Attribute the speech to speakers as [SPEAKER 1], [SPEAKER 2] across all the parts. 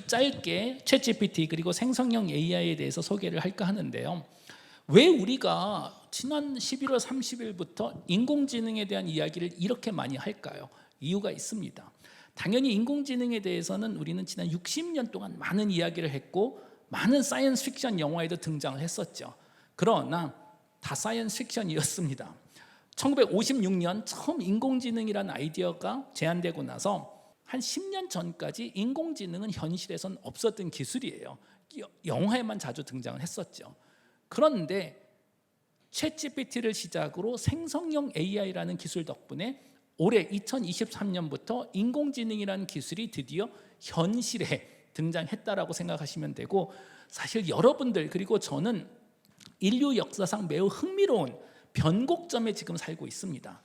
[SPEAKER 1] 짧게 챗GPT 그리고 생성형 AI에 대해서 소개를 할까 하는데요. 왜 우리가 지난 11월 30일부터 인공지능에 대한 이야기를 이렇게 많이 할까요? 이유가 있습니다. 당연히 인공지능에 대해서는 우리는 지난 60년 동안 많은 이야기를 했고 많은 사이언스 픽션 영화에도 등장을 했었죠. 그러나 다 사이언스 픽션이었습니다. 1956년 처음 인공지능이라는 아이디어가 제안되고 나서 한 10년 전까지 인공지능은 현실에선 없었던 기술이에요. 영화에만 자주 등장을 했었죠. 그런데 챗GPT를 시작으로 생성형 AI라는 기술 덕분에 올해 2023년부터 인공지능이라는 기술이 드디어 현실에 등장했다라고 생각하시면 되고, 사실 여러분들 그리고 저는 인류 역사상 매우 흥미로운 변곡점에 지금 살고 있습니다.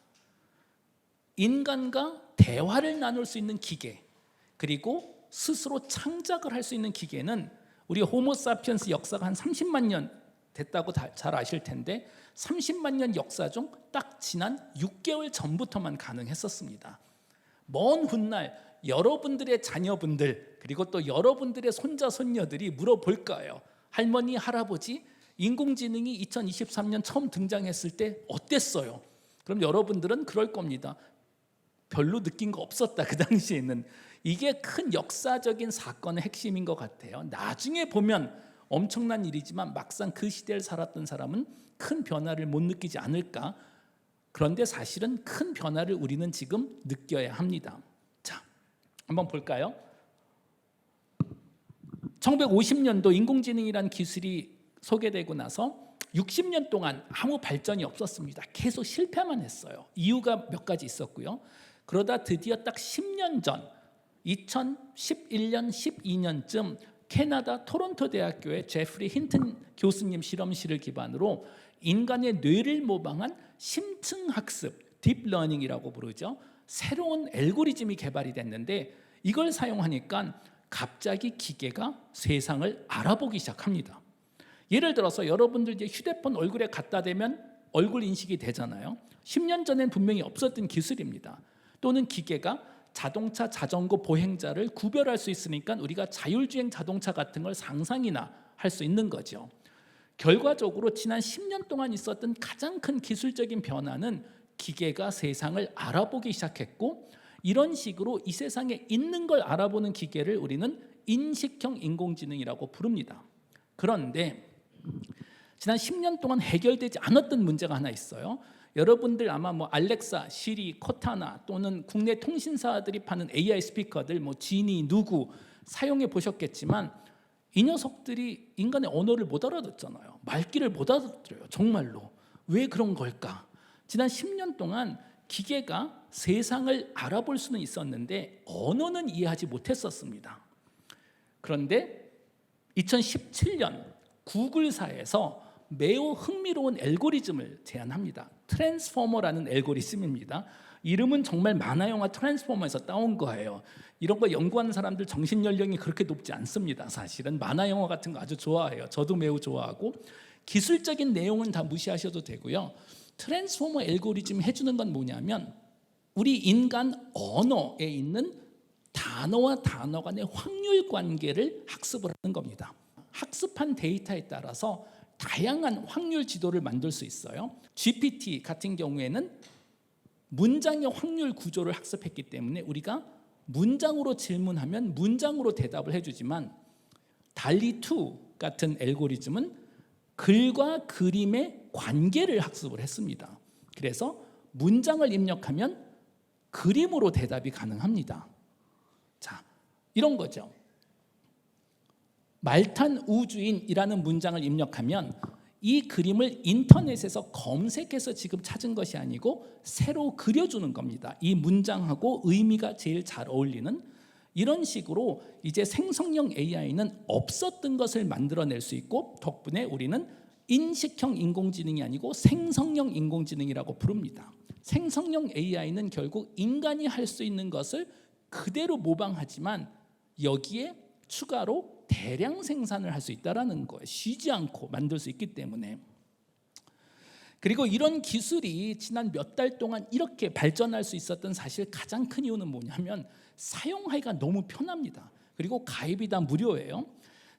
[SPEAKER 1] 인간과 대화를 나눌 수 있는 기계, 그리고 스스로 창작을 할 수 있는 기계는 우리 호모사피엔스 역사가 한 30만 년 됐다고 잘 아실 텐데 30만 년 역사 중 딱 지난 6개월 전부터만 가능했었습니다. 먼 훗날 여러분들의 자녀분들 그리고 또 여러분들의 손자 손녀들이 물어볼까요? 할머니, 할아버지, 인공지능이 2023년 처음 등장했을 때 어땠어요? 그럼 여러분들은 그럴 겁니다. 별로 느낀 거 없었다, 그 당시에는. 이게 큰 역사적인 사건의 핵심인 것 같아요. 나중에 보면 엄청난 일이지만 막상 그 시대를 살았던 사람은 큰 변화를 못 느끼지 않을까. 그런데 사실은 큰 변화를 우리는 지금 느껴야 합니다. 자, 한번 볼까요? 1950년도 인공지능이라는 기술이 소개되고 나서 60년 동안 아무 발전이 없었습니다. 계속 실패만 했어요. 이유가 몇 가지 있었고요. 그러다 드디어 딱 10년 전 2011년 12년쯤 캐나다 토론토 대학교의 제프리 힌튼 교수님 실험실을 기반으로 인간의 뇌를 모방한 심층학습, 딥러닝이라고 부르죠. 새로운 알고리즘이 개발이 됐는데 이걸 사용하니까 갑자기 기계가 세상을 알아보기 시작합니다. 예를 들어서 여러분들 이제 휴대폰 얼굴에 갖다 대면 얼굴 인식이 되잖아요. 10년 전엔 분명히 없었던 기술입니다. 또는 기계가 자동차, 자전거, 보행자를 구별할 수 있으니까 우리가 자율주행 자동차 같은 걸 상상이나 할 수 있는 거죠. 결과적으로 지난 10년 동안 있었던 가장 큰 기술적인 변화는 기계가 세상을 알아보기 시작했고, 이런 식으로 이 세상에 있는 걸 알아보는 기계를 우리는 인식형 인공지능이라고 부릅니다. 그런데 지난 10년 동안 해결되지 않았던 문제가 하나 있어요. 여러분들 아마 뭐 알렉사, 시리, 코타나 또는 국내 통신사들이 파는 AI 스피커들 뭐 지니, 누구 사용해 보셨겠지만 이 녀석들이 인간의 언어를 못 알아듣잖아요. 말귀를 못 알아들어요. 정말로. 왜 그런 걸까? 지난 10년 동안 기계가 세상을 알아볼 수는 있었는데 언어는 이해하지 못했었습니다. 그런데 2017년 구글사에서 매우 흥미로운 알고리즘을 제안합니다. 트랜스포머라는 알고리즘입니다. 이름은 정말 만화 영화 트랜스포머에서 따온 거예요. 이런 거 연구하는 사람들 정신 연령이 그렇게 높지 않습니다. 사실은 만화 영화 같은 거 아주 좋아해요. 저도 매우 좋아하고. 기술적인 내용은 다 무시하셔도 되고요. 트랜스포머 알고리즘 해주는 건 뭐냐면 우리 인간 언어에 있는 단어와 단어 간의 확률 관계를 학습을 하는 겁니다. 학습한 데이터에 따라서 다양한 확률 지도를 만들 수 있어요. GPT 같은 경우에는 문장의 확률 구조를 학습했기 때문에 우리가 문장으로 질문하면 문장으로 대답을 해주지만 달리2 같은 알고리즘은 글과 그림의 관계를 학습을 했습니다. 그래서 문장을 입력하면 그림으로 대답이 가능합니다. 자, 이런 거죠. 말탄 우주인이라는 문장을 입력하면 이 그림을 인터넷에서 검색해서 지금 찾은 것이 아니고 새로 그려주는 겁니다. 이 문장하고 의미가 제일 잘 어울리는 이런 식으로 이제 생성형 AI는 없었던 것을 만들어낼 수 있고 덕분에 우리는 인식형 인공지능이 아니고 생성형 인공지능이라고 부릅니다. 생성형 AI는 결국 인간이 할 수 있는 것을 그대로 모방하지만 여기에 추가로 대량 생산을 할 수 있다는 거예요. 쉬지 않고 만들 수 있기 때문에. 그리고 이런 기술이 지난 몇 달 동안 이렇게 발전할 수 있었던 사실 가장 큰 이유는 뭐냐면 사용하기가 너무 편합니다. 그리고 가입이 다 무료예요.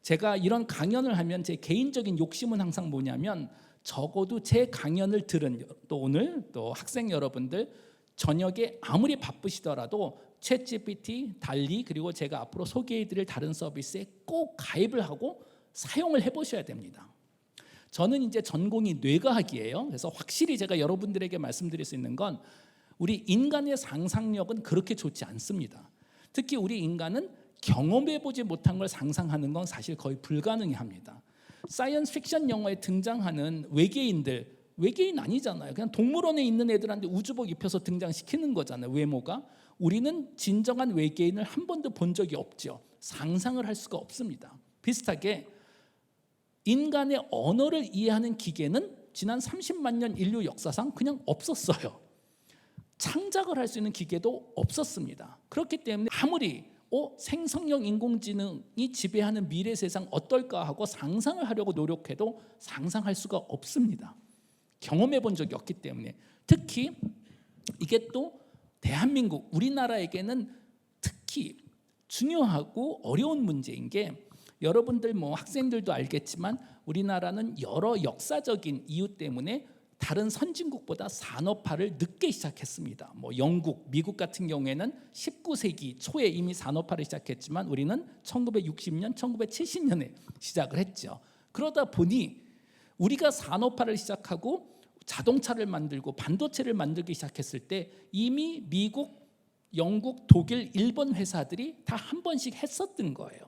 [SPEAKER 1] 제가 이런 강연을 하면 제 개인적인 욕심은 항상 뭐냐면 적어도 제 강연을 들은 또 오늘 또 학생 여러분들 저녁에 아무리 바쁘시더라도 챗GPT, 달리 그리고 제가 앞으로 소개해드릴 다른 서비스에 꼭 가입을 하고 사용을 해보셔야 됩니다. 저는 이제 전공이 뇌과학이에요. 그래서 확실히 제가 여러분들에게 말씀드릴 수 있는 건 우리 인간의 상상력은 그렇게 좋지 않습니다. 특히 우리 인간은 경험해보지 못한 걸 상상하는 건 사실 거의 불가능합니다. 사이언스 픽션 영화에 등장하는 외계인들, 외계인 아니잖아요. 그냥 동물원에 있는 애들한테 우주복 입혀서 등장시키는 거잖아요. 외모가. 우리는 진정한 외계인을 한 번도 본 적이 없죠. 상상을 할 수가 없습니다. 비슷하게 인간의 언어를 이해하는 기계는 지난 30만 년 인류 역사상 그냥 없었어요. 창작을 할 수 있는 기계도 없었습니다. 그렇기 때문에 아무리 생성형 인공지능이 지배하는 미래 세상 어떨까 하고 상상을 하려고 노력해도 상상할 수가 없습니다. 경험해 본 적이 없기 때문에. 특히 이게 또 대한민국, 우리나라에게는 특히 중요하고 어려운 문제인 게 여러분들 학생들도 알겠지만 우리나라는 여러 역사적인 이유 때문에 다른 선진국보다 산업화를 늦게 시작했습니다. 영국, 미국 같은 경우에는 19세기 초에 이미 산업화를 시작했지만 우리는 1960년, 1970년에 시작을 했죠. 그러다 보니 우리가 산업화를 시작하고 자동차를 만들고 반도체를 만들기 시작했을 때 이미 미국, 영국, 독일, 일본 회사들이 다 한 번씩 했었던 거예요.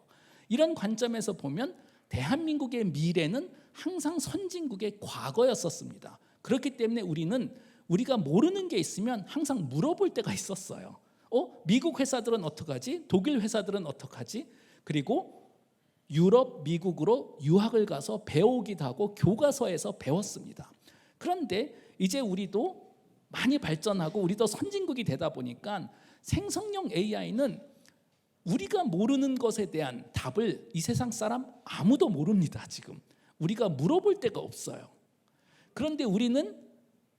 [SPEAKER 1] 이런 관점에서 보면 대한민국의 미래는 항상 선진국의 과거였었습니다. 그렇기 때문에 우리가 모르는 게 있으면 항상 물어볼 때가 있었어요. 미국 회사들은 어떡하지? 독일 회사들은 어떡하지? 그리고 유럽, 미국으로 유학을 가서 배우기도 하고 교과서에서 배웠습니다. 그런데 이제 우리도 많이 발전하고 우리도 선진국이 되다 보니까 생성형 AI는 우리가 모르는 것에 대한 답을 이 세상 사람 아무도 모릅니다. 지금 우리가 물어볼 데가 없어요. 그런데 우리는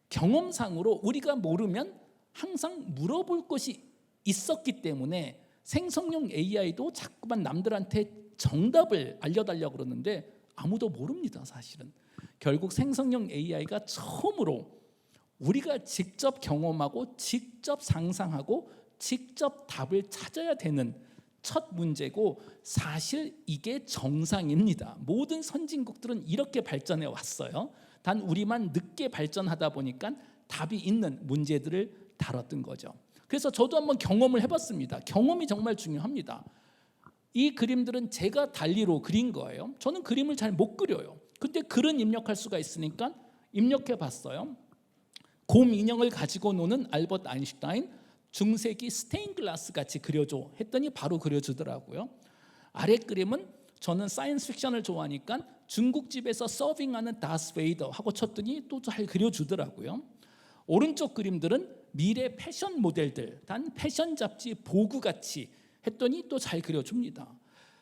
[SPEAKER 1] 경험상으로 우리가 모르면 항상 물어볼 것이 있었기 때문에 생성형 AI도 자꾸만 남들한테 정답을 알려달라고 그러는데 아무도 모릅니다. 사실은 결국 생성형 AI가 처음으로 우리가 직접 경험하고 직접 상상하고 직접 답을 찾아야 되는 첫 문제고 사실 이게 정상입니다. 모든 선진국들은 이렇게 발전해 왔어요. 단 우리만 늦게 발전하다 보니까 답이 있는 문제들을 다뤘던 거죠. 그래서 저도 한번 경험을 해봤습니다. 경험이 정말 중요합니다. 이 그림들은 제가 달리로 그린 거예요. 저는 그림을 잘 못 그려요. 근데 글은 입력할 수가 있으니까 입력해 봤어요. 곰 인형을 가지고 노는 알버트 아인슈타인, 중세기 스테인글라스 같이 그려줘 했더니 바로 그려주더라고요. 아래 그림은 저는 사이언스 픽션을 좋아하니까 중국집에서 서빙하는 다스 베이더 하고 쳤더니 또 잘 그려주더라고요. 오른쪽 그림들은 미래 패션 모델들, 단 패션 잡지 보구같이 했더니 또 잘 그려줍니다.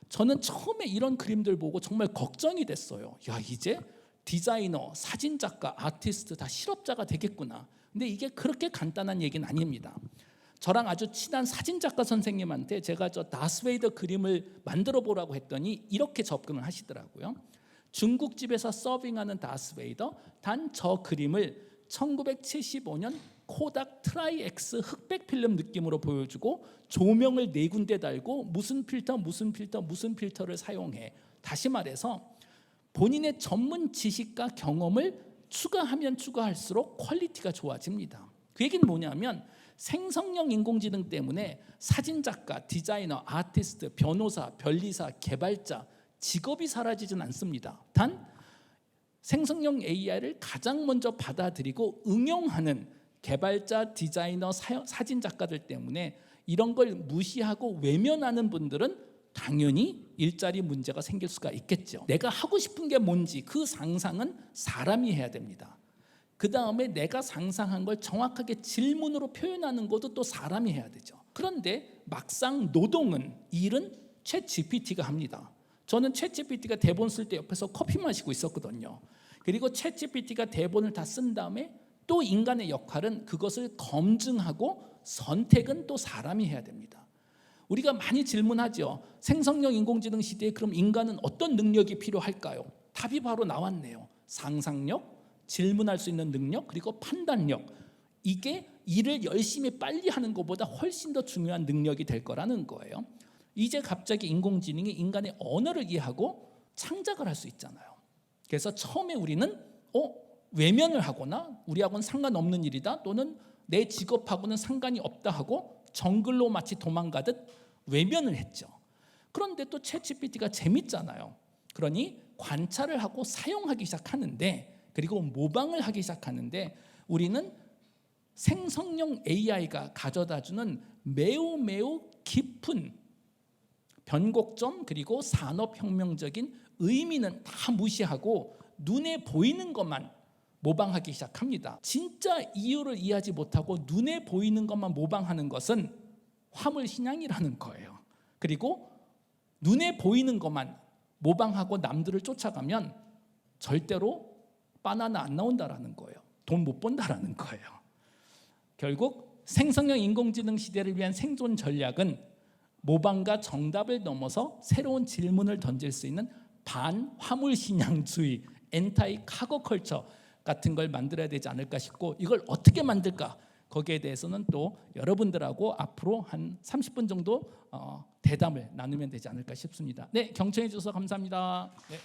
[SPEAKER 1] 저는 처음에 이런 그림들 보고 정말 걱정이 됐어요. 야, 이제 디자이너, 사진작가, 아티스트 다 실업자가 되겠구나. 근데 이게 그렇게 간단한 얘기는 아닙니다. 저랑 아주 친한 사진작가 선생님한테 제가 저 다스베이더 그림을 만들어 보라고 했더니 이렇게 접근을 하시더라고요. 중국집에서 서빙하는 다스베이더, 단 저 그림을 1975년 코닥 트라이엑스 흑백 필름 느낌으로 보여주고 조명을 4군데 달고 무슨 필터를 사용해. 다시 말해서 본인의 전문 지식과 경험을 추가하면 추가할수록 퀄리티가 좋아집니다. 그 얘기는 뭐냐면 생성형 인공지능 때문에 사진작가, 디자이너, 아티스트, 변호사, 변리사, 개발자 직업이 사라지진 않습니다. 단 생성형 AI를 가장 먼저 받아들이고 응용하는 개발자, 디자이너, 사진작가들 때문에 이런 걸 무시하고 외면하는 분들은 당연히 일자리 문제가 생길 수가 있겠죠. 내가 하고 싶은 게 뭔지 그 상상은 사람이 해야 됩니다. 그 다음에 내가 상상한 걸 정확하게 질문으로 표현하는 것도 또 사람이 해야 되죠. 그런데 막상 일은 챗GPT가 합니다. 저는 챗GPT가 대본 쓸 때 옆에서 커피 마시고 있었거든요. 그리고 챗GPT가 대본을 다 쓴 다음에 또 인간의 역할은 그것을 검증하고 선택은 또 사람이 해야 됩니다. 우리가 많이 질문하죠. 생성형 인공지능 시대에 그럼 인간은 어떤 능력이 필요할까요? 답이 바로 나왔네요. 상상력, 질문할 수 있는 능력, 그리고 판단력. 이게 일을 열심히 빨리 하는 것보다 훨씬 더 중요한 능력이 될 거라는 거예요. 이제 갑자기 인공지능이 인간의 언어를 이해하고 창작을 할 수 있잖아요. 그래서 처음에 우리는 외면을 하거나 우리하고는 상관없는 일이다, 또는 내 직업하고는 상관이 없다 하고 정글로 마치 도망가듯 외면을 했죠. 그런데 또 챗GPT가 재밌잖아요. 그러니 관찰을 하고 사용하기 시작하는데, 그리고 모방을 하기 시작하는데, 우리는 생성형 AI가 가져다주는 매우 매우 깊은 변곡점, 그리고 산업혁명적인 의미는 다 무시하고 눈에 보이는 것만 모방하기 시작합니다. 진짜 이유를 이해하지 못하고 눈에 보이는 것만 모방하는 것은 화물신앙이라는 거예요. 그리고 눈에 보이는 것만 모방하고 남들을 쫓아가면 절대로 바나나 안 나온다라는 거예요. 돈 못 번다라는 거예요. 결국 생성형 인공지능 시대를 위한 생존 전략은 모방과 정답을 넘어서 새로운 질문을 던질 수 있는 반화물신앙주의, 엔타이 카고 컬처 같은 걸 만들어야 되지 않을까 싶고, 이걸 어떻게 만들까? 거기에 대해서는 또 여러분들하고 앞으로 한 30분 정도 대담을 나누면 되지 않을까 싶습니다. 네, 경청해 주셔서 감사합니다. 네.